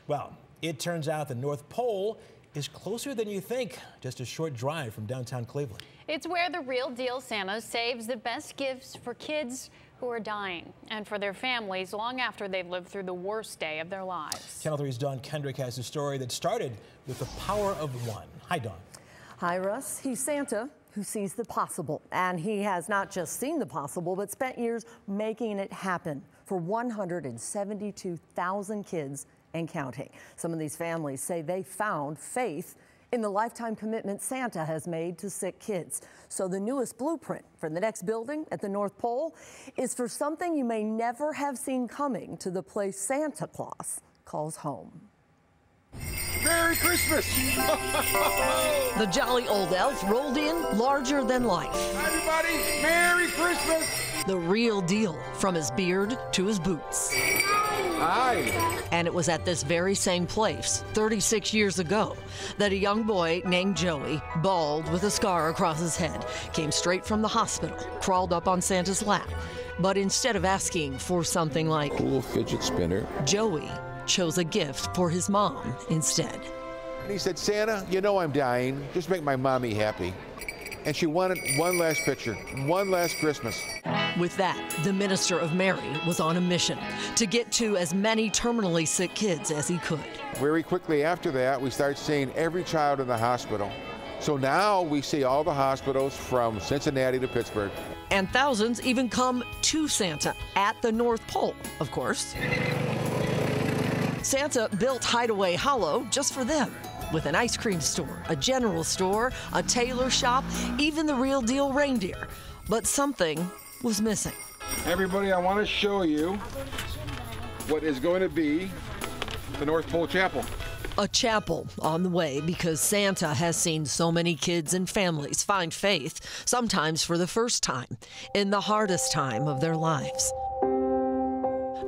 Well, it turns out the North Pole is closer than you think, just a short drive from downtown Cleveland. It's where the real deal Santa saves the best gifts for kids who are dying and for their families long after they've lived through the worst day of their lives. Channel 3's Dawn Kendrick has a story that started with the power of one. Hi, Dawn. Hi, Russ. He's Santa who sees the possible. And he has not just seen the possible, but spent years making it happen for 172,000 kids and counting. Some of these families say they found faith in the lifetime commitment Santa has made to sick kids. So the newest blueprint for the next building at the North Pole is for something you may never have seen coming to the place Santa Claus calls home. Merry Christmas! The jolly old elf rolled in larger than life. Everybody, Merry Christmas! The real deal, from his beard to his boots. Hi! And it was at this very same place, 36 years ago, that a young boy named Joey, bald with a scar across his head, came straight from the hospital, crawled up on Santa's lap. But instead of asking for something like Cool fidget spinner, Joey chose a gift for his mom instead. and he said, Santa, you know I'm dying. Just make my mommy happy. And she wanted one last picture, one last Christmas. With that, the minister of Mary was on a mission to get to as many terminally sick kids as he could. Very quickly after that, we started seeing every child in the hospital. So now we see all the hospitals from Cincinnati to Pittsburgh. And thousands even come to Santa at the North Pole, of course. Santa built Hideaway Hollow just for them, with an ice cream store, a general store, a tailor shop, even the real deal reindeer. But something was missing. Everybody, I want to show you what is going to be the North Pole Chapel. A chapel on the way because Santa has seen so many kids and families find faith, sometimes for the first time, in the hardest time of their lives.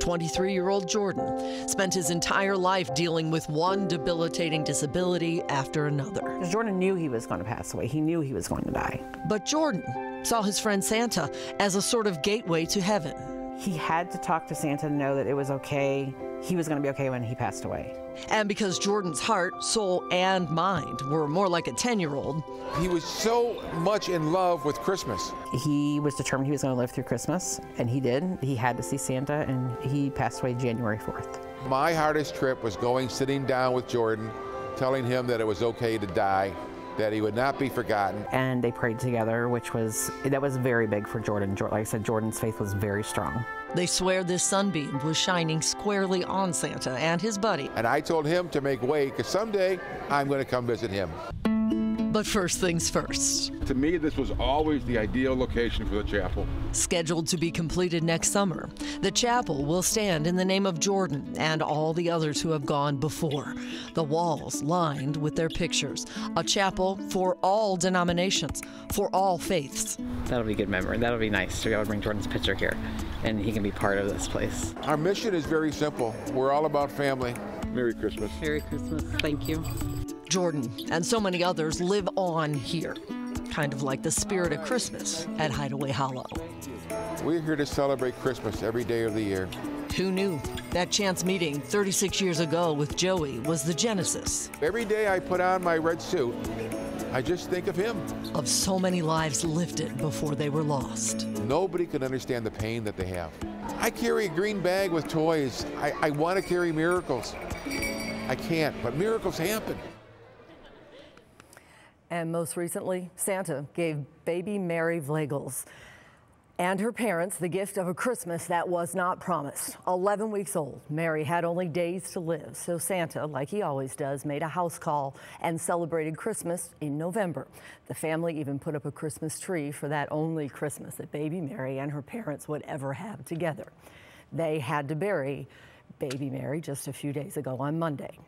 23-year-old Jordan spent his entire life dealing with one debilitating disability after another. Jordan knew he was going to pass away. He knew he was going to die. But Jordan saw his friend Santa as a sort of gateway to heaven. He had to talk to Santa to know that it was okay. He was going to be okay when he passed away. And because Jordan's heart, soul, and mind were more like a 10-year-old. He was so much in love with Christmas. He was determined he was going to live through Christmas, and he did. He had to see Santa, and he passed away January 4th. My hardest trip was sitting down with Jordan, telling him that it was okay to die, that he would not be forgotten. And they prayed together, that was very big for Jordan. Like I said, Jordan's faith was very strong. They swear this sunbeam was shining squarely on Santa and his buddy. And I told him to make way, because someday I'm going to come visit him. But first things first. To me, this was always the ideal location for the chapel. Scheduled to be completed next summer, the chapel will stand in the name of Jordan and all the others who have gone before. The walls lined with their pictures. A chapel for all denominations, for all faiths. That'll be a good memory. That'll be nice to be able to bring Jordan's picture here, and he can be part of this place. Our mission is very simple. We're all about family. Merry Christmas. Merry Christmas. Thank you. Jordan and so many others live on here, kind of like the spirit of Christmas at Hideaway Hollow. We're here to celebrate Christmas every day of the year. Who knew? That chance meeting 36 years ago with Joey was the genesis. Every day I put on my red suit, I just think of him. Of so many lives lifted before they were lost. Nobody can understand the pain that they have. I carry a green bag with toys. I want to carry miracles. I can't, but miracles happen. And most recently, Santa gave baby Mary Vlegels and her parents the gift of a Christmas that was not promised. 11 weeks old, Mary had only days to live, so Santa, like he always does, made a house call and celebrated Christmas in November. The family even put up a Christmas tree for that only Christmas that baby Mary and her parents would ever have together. They had to bury baby Mary just a few days ago on Monday.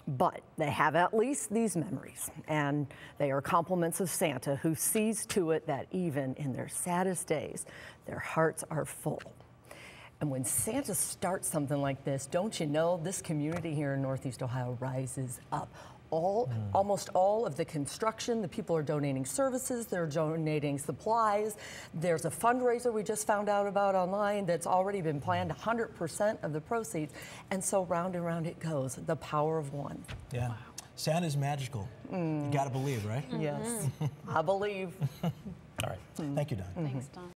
But they have at least these memories, and they are compliments of Santa, who sees to it that even in their saddest days, their hearts are full. And when Santa starts something like this, don't you know, this community here in Northeast Ohio rises up. Almost all of the construction, the people are donating services, they're donating supplies. There's a fundraiser we just found out about online that's already been planned, 100% of the proceeds. And so round and round it goes, the power of one. Yeah. Wow. Santa's magical. You gotta believe, right? Yes, I believe. All right. Thank you, Don. Thanks, Don.